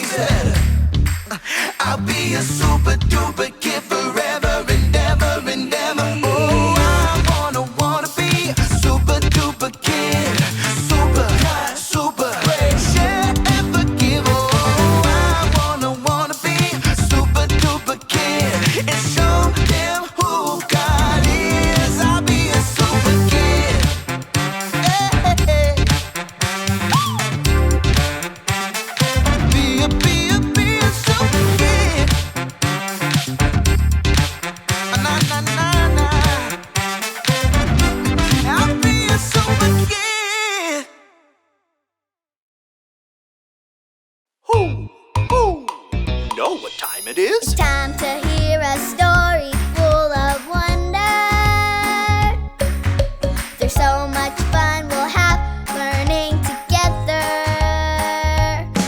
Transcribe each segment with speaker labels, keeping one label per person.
Speaker 1: said, I'll be a super duper kid forever and ever and ever. Oh, I wanna be a super duper kid. Super, super great. Share and forgive. Oh, I wanna be a super duper kid and show them who God is. I'll be a super kid. Hey. Be a super kid. Na na na na. I'll be a super kid.
Speaker 2: Who? You know what time it is?
Speaker 3: Time to hear a story full of wonder. There's so much fun we'll have learning together.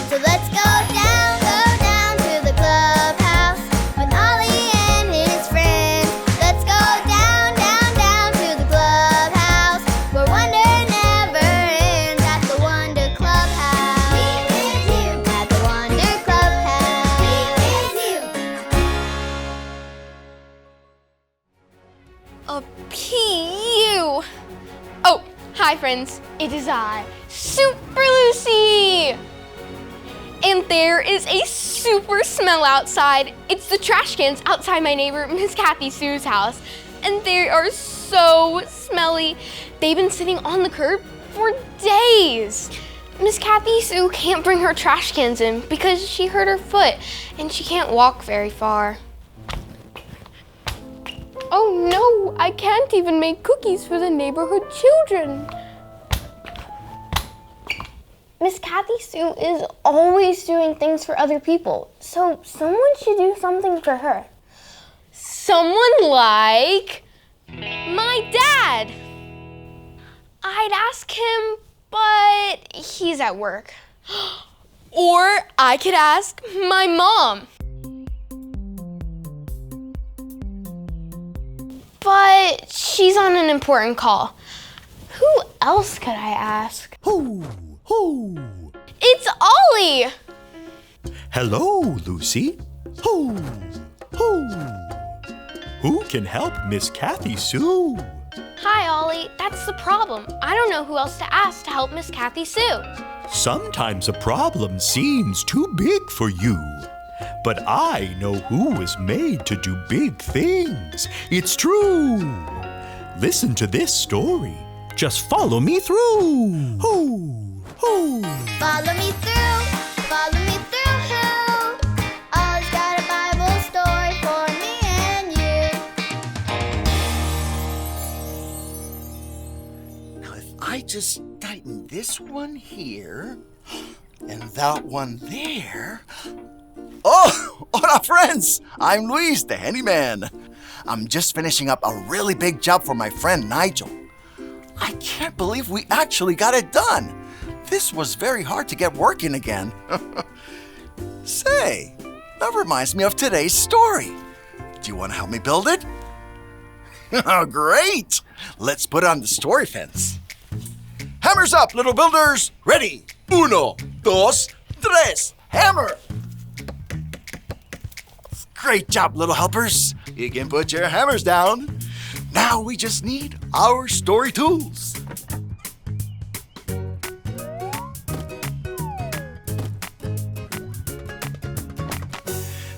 Speaker 3: So let's go down to the clubhouse with Ollie and his friends. Let's go down to the clubhouse where wonder never ends at the Wonder Clubhouse. Me and you at the Wonder Clubhouse. Me and you.
Speaker 4: P.U. Oh, hi friends. It is I, Super Lucy. And there is a super smell outside. It's the trash cans outside my neighbor, Miss Kathy Sue's house. And they are so smelly. They've been sitting on the curb for days. Miss Kathy Sue can't bring her trash cans in because she hurt her foot and she can't walk very far. Oh no, I can't even make cookies for the neighborhood children. Miss Kathy Sue is always doing things for other people, so someone should do something for her. Someone like my dad. I'd ask him, but he's at work. Or I could ask my mom. But she's on an important call. Who else could I ask?
Speaker 2: Who?
Speaker 4: It's Ollie!
Speaker 2: Hello, Lucy. Who? Who can help Miss Kathy Sue?
Speaker 4: Hi, Ollie. That's the problem. I don't know who else to ask to help Miss Kathy Sue.
Speaker 2: Sometimes a problem seems too big for you. But I know who was made to do big things. It's true. Listen to this story. Just follow me through. Who?
Speaker 3: Follow me through, who? Ollie's got a Bible story for me and you.
Speaker 5: Now, if I just tighten this one here and that one there. Oh, hola, friends! I'm Luis, the handyman. I'm just finishing up a really big job for my friend Nigel. I can't believe we actually got it done. This was very hard to get working again. Say, that reminds me of today's story. Do you want to help me build it? Oh, great! Let's put on the story fence. Hammers up, little builders! Ready? Uno, dos, tres, hammer! Great job, little helpers. You can put your hammers down. Now we just need our story tools.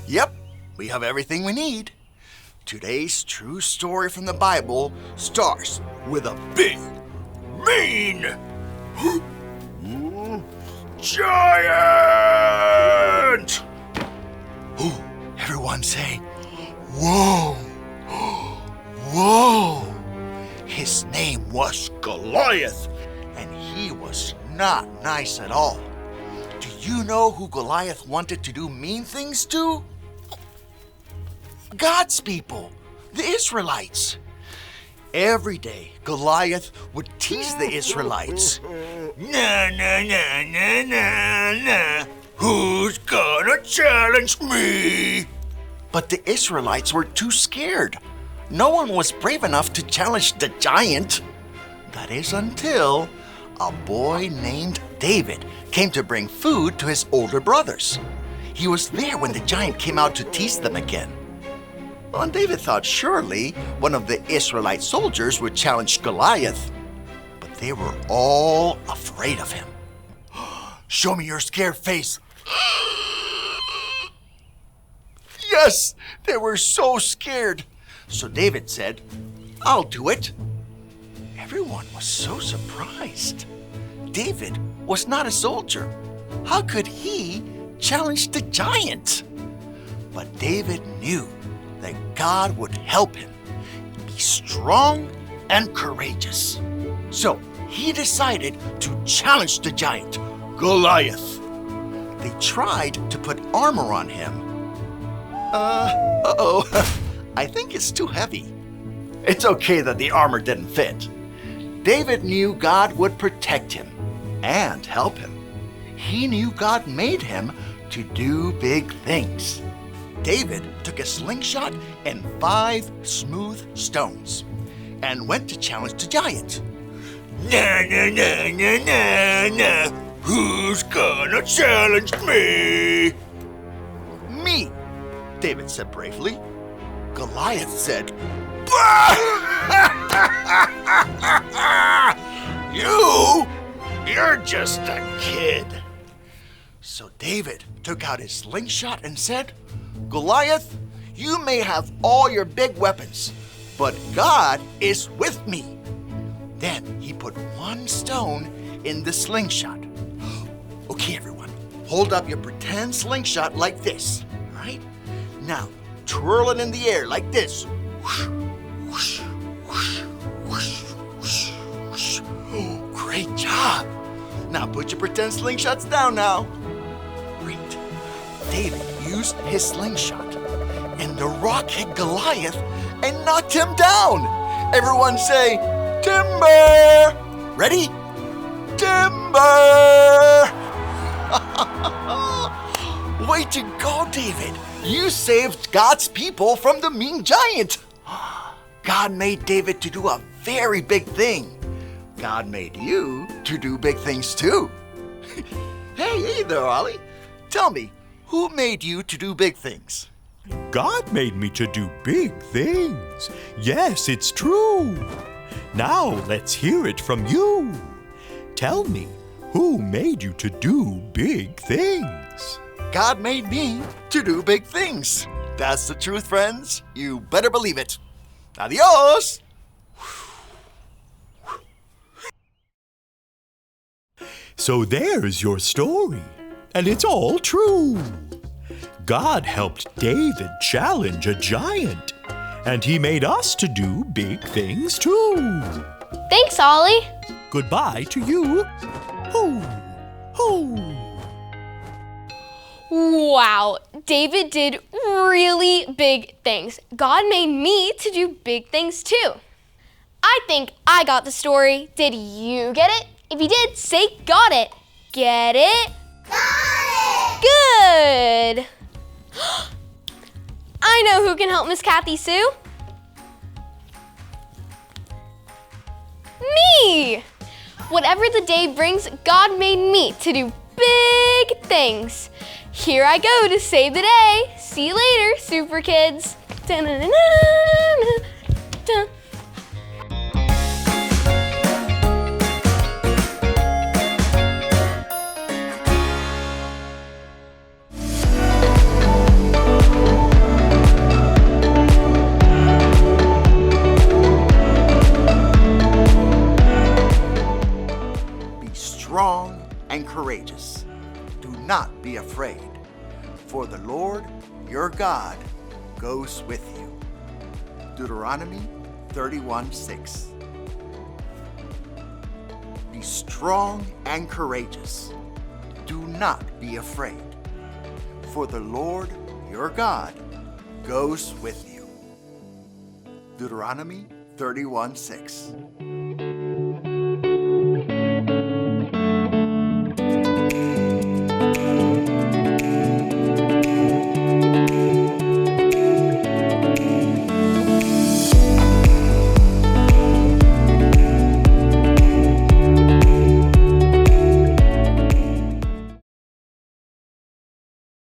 Speaker 5: Yep, we have everything we need. Today's true story from the Bible starts with a big, mean giant! Ooh, everyone say, whoa, whoa. His name was Goliath, and he was not nice at all. Do you know who Goliath wanted to do mean things to? God's people, the Israelites. Every day, Goliath would tease the Israelites. Nah, nah, nah, nah, nah, nah. Who's gonna challenge me? But the Israelites were too scared. No one was brave enough to challenge the giant. That is until a boy named David came to bring food to his older brothers. He was there when the giant came out to tease them again. Well, and David thought surely one of the Israelite soldiers would challenge Goliath, but they were all afraid of him. Show me your scared face. Yes, they were so scared. So David said, I'll do it. Everyone was so surprised. David was not a soldier. How could he challenge the giant? But David knew that God would help him be strong and courageous. So he decided to challenge the giant, Goliath. They tried to put armor on him. I think it's too heavy. It's okay that the armor didn't fit. David knew God would protect him and help him. He knew God made him to do big things. David took a slingshot and 5 smooth stones and went to challenge the giant. Na na na na na na. Who's gonna challenge me? Me, David said bravely. Goliath said, You're just a kid. So David took out his slingshot and said, Goliath, you may have all your big weapons, but God is with me. Then he put 1 stone in the slingshot. Okay, everyone, hold up your pretend slingshot like this, all right? Now, twirl it in the air like this. Whoosh, whoosh, whoosh, whoosh, whoosh, whoosh. Oh, great job. Now put your pretend slingshots down now. Great. David used his slingshot, and the rock hit Goliath and knocked him down. Everyone say, timber! Ready? Timber! Way to go, David. You saved God's people from the mean giant. God made David to do a very big thing. God made you to do big things too. Hey there, Ollie. Tell me, who made you to do big things?
Speaker 2: God made me to do big things. Yes, it's true. Now let's hear it from you. Tell me, who made you to do big things?
Speaker 5: God made me to do big things. That's the truth, friends. You better believe it. Adios!
Speaker 2: So there's your story, and it's all true. God helped David challenge a giant, and he made us to do big things too.
Speaker 4: Thanks, Ollie.
Speaker 2: Goodbye to you. Hoo, hoo.
Speaker 4: Wow, David did really big things. God made me to do big things too. I think I got the story. Did you get it? If you did, say got it. Get it?
Speaker 3: Got it!
Speaker 4: Good. I know who can help Miss Kathy Sue. Me! Whatever the day brings, God made me to do big things. Here I go to save the day. See you later, super kids. Da-na-na-na-na.
Speaker 5: Be strong and courageous. Do not be afraid, for the Lord your God goes with you. Deuteronomy 31:6. Be strong and courageous. Do not be afraid, for the Lord your God goes with you. Deuteronomy 31:6.